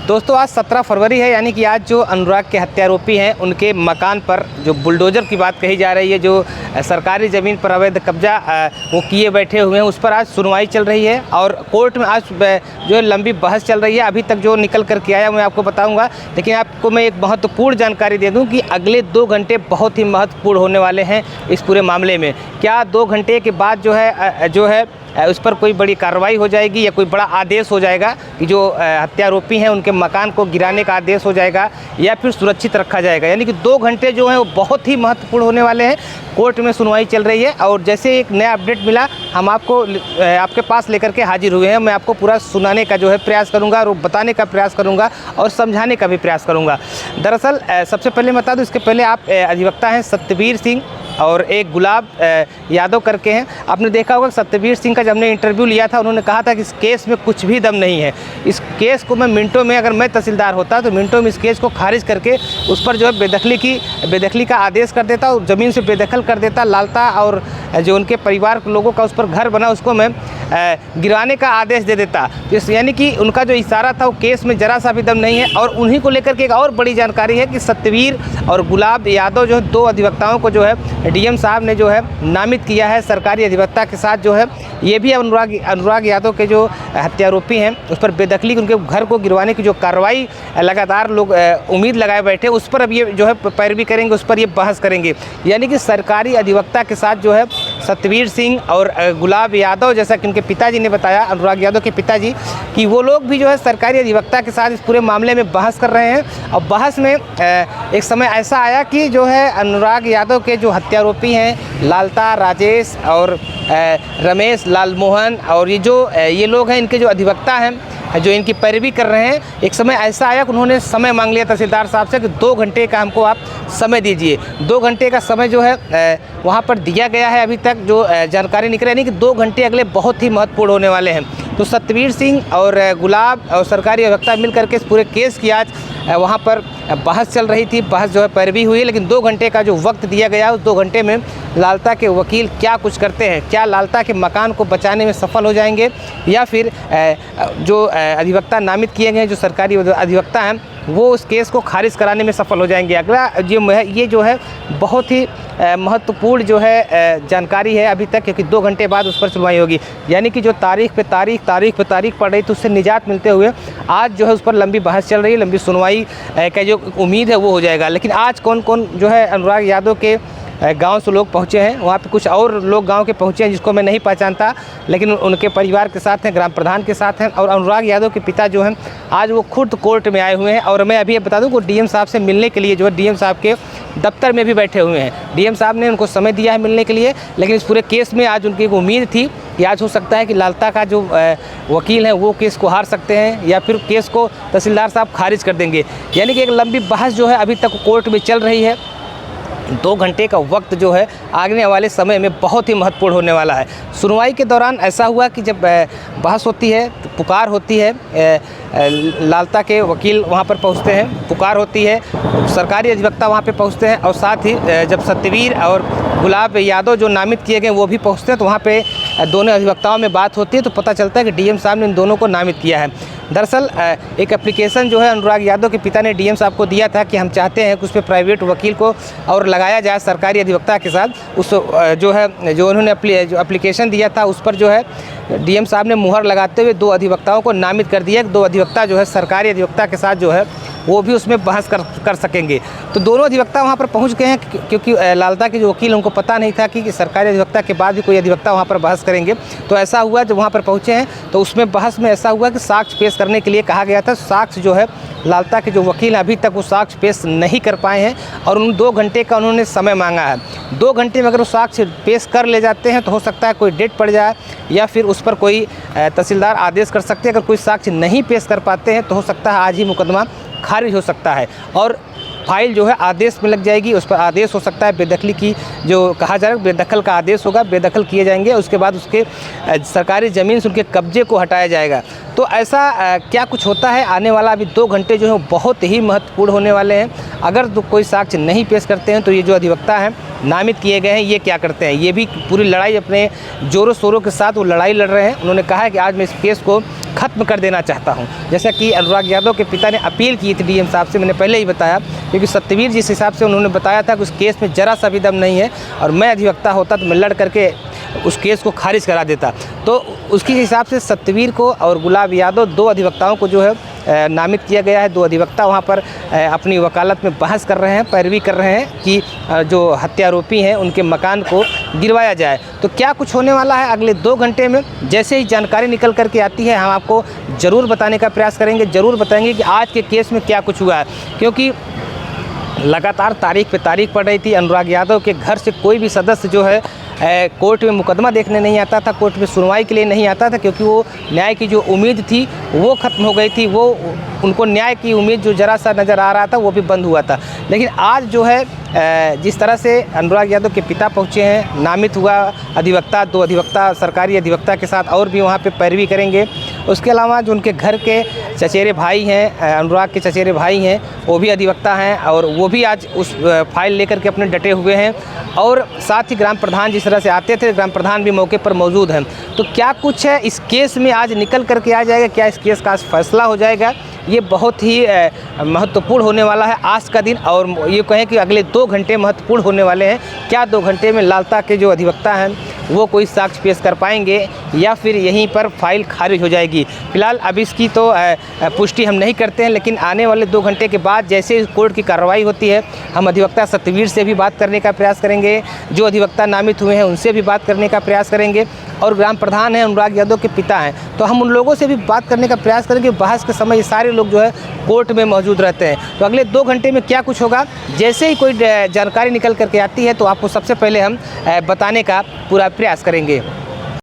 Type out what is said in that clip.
दोस्तों आज 17 फरवरी है, यानी कि आज जो अनुराग के हत्यारोपी हैं उनके मकान पर जो बुलडोज़र की बात कही जा रही है, जो सरकारी ज़मीन पर अवैध कब्जा वो किए बैठे हुए हैं, उस पर आज सुनवाई चल रही है और कोर्ट में आज जो है लंबी बहस चल रही है। अभी तक जो निकल कर के आया मैं आपको बताऊंगा, लेकिन आपको मैं एक महत्वपूर्ण जानकारी दे दूं कि अगले 2 घंटे बहुत ही महत्वपूर्ण होने वाले हैं इस पूरे मामले में। क्या 2 घंटे के बाद जो है उस पर कोई बड़ी कार्रवाई हो जाएगी या कोई बड़ा आदेश हो जाएगा कि जो हत्यारोपी हैं उनके मकान को गिराने का आदेश हो जाएगा या फिर सुरक्षित रखा जाएगा। यानी कि 2 घंटे जो हैं वो बहुत ही महत्वपूर्ण होने वाले हैं। कोर्ट में सुनवाई चल रही है और जैसे एक नया अपडेट मिला हम आपके पास लेकर के हाजिर हुए हैं। मैं आपको पूरा सुनाने का जो है प्रयास करूँगा और बताने का प्रयास करूँगा और समझाने का भी प्रयास करूँगा। दरअसल सबसे पहले बता दूँ, इसके पहले आप अधिवक्ता हैं सत्यवीर सिंह और एक गुलाब यादव करके हैं। आपने देखा होगा सत्यवीर सिंह का जब हमने इंटरव्यू लिया था, उन्होंने कहा था कि इस केस में कुछ भी दम नहीं है। इस केस को मैं मिनटों में, अगर मैं तहसीलदार होता तो मिनटों में इस केस को खारिज करके उस पर जो है बेदखली का आदेश कर देता और ज़मीन से बेदखल कर देता। लालता और जो उनके परिवार के लोगों का उस पर घर बना उसको मैं गिराने का आदेश दे देता। यानी कि उनका जो इशारा था वो केस में ज़रा सा भी दम नहीं है। और उन्हीं को लेकर के एक और बड़ी जानकारी है कि सत्यवीर और गुलाब यादव जो है 2 अधिवक्ताओं को जो है डीएम साहब ने जो है नामित किया है सरकारी अधिवक्ता के साथ। जो है ये भी अनुराग यादव के जो हत्यारोपी हैं उस पर बेदखली, उनके घर को गिरवाने की जो कार्रवाई लगातार लोग उम्मीद लगाए बैठे, उस पर अब ये जो है पैरवी करेंगे, उस पर ये बहस करेंगे। यानी कि सरकारी अधिवक्ता के साथ जो है सत्यवीर सिंह और गुलाब यादव, जैसा कि उनके पिताजी ने बताया, अनुराग यादव के पिताजी, कि वो लोग भी जो है सरकारी अधिवक्ता के साथ इस पूरे मामले में बहस कर रहे हैं। और बहस में एक समय ऐसा आया कि जो है अनुराग यादव के जो हत्यारोपी हैं लालता, राजेश और रमेश, लालमोहन और ये लोग हैं, इनके जो अधिवक्ता हैं जो इनकी पैरवी कर रहे हैं, एक समय ऐसा आया कि उन्होंने समय मांग लिया तहसीलदार साहब से कि 2 घंटे का हमको आप समय दीजिए। 2 घंटे का समय जो है वहाँ पर दिया गया है। अभी तक जो जानकारी निकल रही है कि 2 घंटे अगले बहुत ही महत्वपूर्ण होने वाले हैं। तो सत्यवीर सिंह और गुलाब और सरकारी अधिवक्ता मिल करके इस पूरे केस की आज वहाँ पर बहस चल रही थी। बहस जो है पैरवी हुई, लेकिन 2 घंटे का जो वक्त दिया गया उस 2 घंटे में लालता के वकील क्या कुछ करते हैं, क्या लालता के मकान को बचाने में सफल हो जाएंगे या फिर जो अधिवक्ता नामित किए गए हैं, जो सरकारी अधिवक्ता हैं, वो उस केस को खारिज कराने में सफल हो जाएंगे। अगला ये जो है बहुत ही महत्वपूर्ण जो है जानकारी है अभी तक, क्योंकि 2 घंटे बाद उस पर सुनवाई होगी। यानी कि जो तारीख पे तारीख पड़ रही थी उससे निजात मिलते हुए आज जो है उस पर लंबी बहस चल रही है, लंबी सुनवाई का जो उम्मीद है वो हो जाएगा। लेकिन आज कौन कौन जो है अनुराग यादव के गांव से लोग पहुंचे हैं, वहाँ पे कुछ और लोग गांव के पहुंचे हैं जिसको मैं नहीं पहचानता, लेकिन उनके परिवार के साथ हैं, ग्राम प्रधान के साथ हैं। और अनुराग यादव के पिता जो हैं आज वो खुद कोर्ट में आए हुए हैं। और मैं अभी बता दूं कि डीएम साहब से मिलने के लिए जो है डीएम साहब के दफ्तर में भी बैठे हुए हैं। डीएम साहब ने उनको समय दिया है मिलने के लिए, लेकिन इस पूरे केस में आज उनकी एक उम्मीद थी कि आज हो सकता है कि लालता का जो वकील हैं वो केस को हार सकते हैं या फिर केस को तहसीलदार साहब खारिज कर देंगे। यानी कि एक लंबी बहस जो है अभी तक कोर्ट में चल रही है। 2 घंटे का वक्त जो है आने वाले समय में बहुत ही महत्वपूर्ण होने वाला है। सुनवाई के दौरान ऐसा हुआ कि जब बहस होती है, पुकार होती है, लालता के वकील वहाँ पर पहुँचते हैं, पुकार होती है, सरकारी अधिवक्ता वहाँ पे पहुँचते हैं और साथ ही जब सत्यवीर और गुलाब यादव जो नामित किए गए वो भी पहुँचते हैं, तो वहाँ पे दोनों अधिवक्ताओं में बात होती है, तो पता चलता है कि डीएम साहब ने इन दोनों को नामित किया है। दरअसल एक एप्लीकेशन जो है अनुराग यादव के पिता ने डीएम साहब को दिया था कि हम चाहते हैं कि उस पर प्राइवेट वकील को और लगाया जाए सरकारी अधिवक्ता के साथ। उस जो उन्होंने एप्लीकेशन दिया था उस पर जो है डीएम साहब ने मुहर लगाते हुए 2 अधिवक्ताओं को नामित कर दिया। 2 अधिवक्ता जो है सरकारी अधिवक्ता के साथ जो है वो भी उसमें बहस कर सकेंगे। तो दोनों अधिवक्ता वहाँ पर पहुँच गए हैं, क्योंकि लालता के जो वकील उनको पता नहीं था कि सरकारी अधिवक्ता के बाद भी कोई अधिवक्ता वहाँ पर बहस करेंगे। तो ऐसा हुआ जब वहाँ पर पहुँचे हैं तो उसमें बहस में ऐसा हुआ कि साक्ष्य पेश करने के लिए कहा गया था। साक्ष्य जो है लालता के जो वकील हैं अभी तक वो साक्ष्य पेश नहीं कर पाए हैं और उन 2 घंटे का उन्होंने समय मांगा है। 2 घंटे में अगर वो साक्ष्य पेश कर ले जाते हैं तो हो सकता है कोई डेट पड़ जाए या फिर उस पर कोई तहसीलदार आदेश कर सकते हैं। अगर कोई साक्ष्य नहीं पेश कर पाते हैं तो हो सकता है आज ही मुकदमा खारिज हो सकता है और फाइल जो है आदेश में लग जाएगी। उस पर आदेश हो सकता है बेदखली की, जो कहा जा रहा है बेदखल का आदेश होगा, बेदखल किए जाएंगे। उसके बाद उसके सरकारी ज़मीन से उनके कब्जे को हटाया जाएगा। तो ऐसा क्या कुछ होता है आने वाला अभी 2 घंटे जो है बहुत ही महत्वपूर्ण होने वाले हैं। अगर तो कोई साक्ष्य नहीं पेश करते हैं तो ये जो अधिवक्ता हैं नामित किए गए हैं ये क्या करते हैं, ये भी पूरी लड़ाई अपने ज़ोरों शोरों के साथ वो लड़ाई लड़ रहे हैं। उन्होंने कहा है कि आज मैं इस केस को ख़त्म कर देना चाहता हूं। जैसा कि अनुराग यादव के पिता ने अपील की थी डीएम साहब से, मैंने पहले ही बताया, क्योंकि सत्यवीर जिस हिसाब से उन्होंने बताया था कि उस केस में ज़रा सा भी दम नहीं है और मैं अधिवक्ता होता तो मैं लड़ करके उस केस को खारिज करा देता। तो उसके हिसाब से सत्यवीर को और गुलाब यादव, 2 अधिवक्ताओं को जो है नामित किया गया है। 2 अधिवक्ता वहाँ पर अपनी वकालत में बहस कर रहे हैं, पैरवी कर रहे हैं कि जो हत्यारोपी हैं उनके मकान को गिरवाया जाए। तो क्या कुछ होने वाला है अगले 2 घंटे में, जैसे ही जानकारी निकल करके आती है हम आपको ज़रूर बताने का प्रयास करेंगे, ज़रूर बताएंगे कि आज के केस में क्या कुछ हुआ है। क्योंकि लगातार तारीख पे तारीख पड़ रही थी। अनुराग यादव के घर से कोई भी सदस्य जो है कोर्ट में मुकदमा देखने नहीं आता था, कोर्ट में सुनवाई के लिए नहीं आता था, क्योंकि वो न्याय की जो उम्मीद थी वो ख़त्म हो गई थी। वो उनको न्याय की उम्मीद जो ज़रा सा नज़र आ रहा था वो भी बंद हुआ था। लेकिन आज जो है जिस तरह से अनुराग यादव के पिता पहुँचे हैं, नामित हुआ अधिवक्ता, 2 अधिवक्ता सरकारी अधिवक्ता के साथ और भी वहाँ पे पैरवी करेंगे। उसके अलावा जो उनके घर के चचेरे भाई हैं, अनुराग के चचेरे भाई हैं, वो भी अधिवक्ता हैं और वो भी आज उस फाइल लेकर के अपने डटे हुए हैं। और साथ ही ग्राम प्रधान जिस तरह से आते थे, ग्राम प्रधान भी मौके पर मौजूद हैं। तो क्या कुछ है इस केस में आज निकल करके आ जाएगा, क्या इस केस का आज फैसला हो जाएगा, ये बहुत ही महत्वपूर्ण होने वाला है आज का दिन। और ये कहें कि अगले 2 घंटे महत्वपूर्ण होने वाले हैं। क्या 2 घंटे में लालता के जो अधिवक्ता हैं वो कोई साक्ष्य पेश कर पाएंगे या फिर यहीं पर फाइल खारिज हो जाएगी। फिलहाल अब इसकी तो पुष्टि हम नहीं करते हैं, लेकिन आने वाले 2 घंटे के बाद जैसे कोर्ट की कार्रवाई होती है, हम अधिवक्ता सत्यवीर से भी बात करने का प्रयास करेंगे, जो अधिवक्ता नामित हुए हैं उनसे भी बात करने का प्रयास करेंगे, और ग्राम प्रधान हैं अनुराग यादव के पिता हैं तो हम उन लोगों से भी बात करने का प्रयास करेंगे। बहस के समय ये सारे लोग जो है कोर्ट में मौजूद रहते हैं। तो अगले 2 घंटे में क्या कुछ होगा, जैसे ही कोई जानकारी निकल करके आती है तो आपको सबसे पहले हम बताने का पूरा प्रयास करेंगे।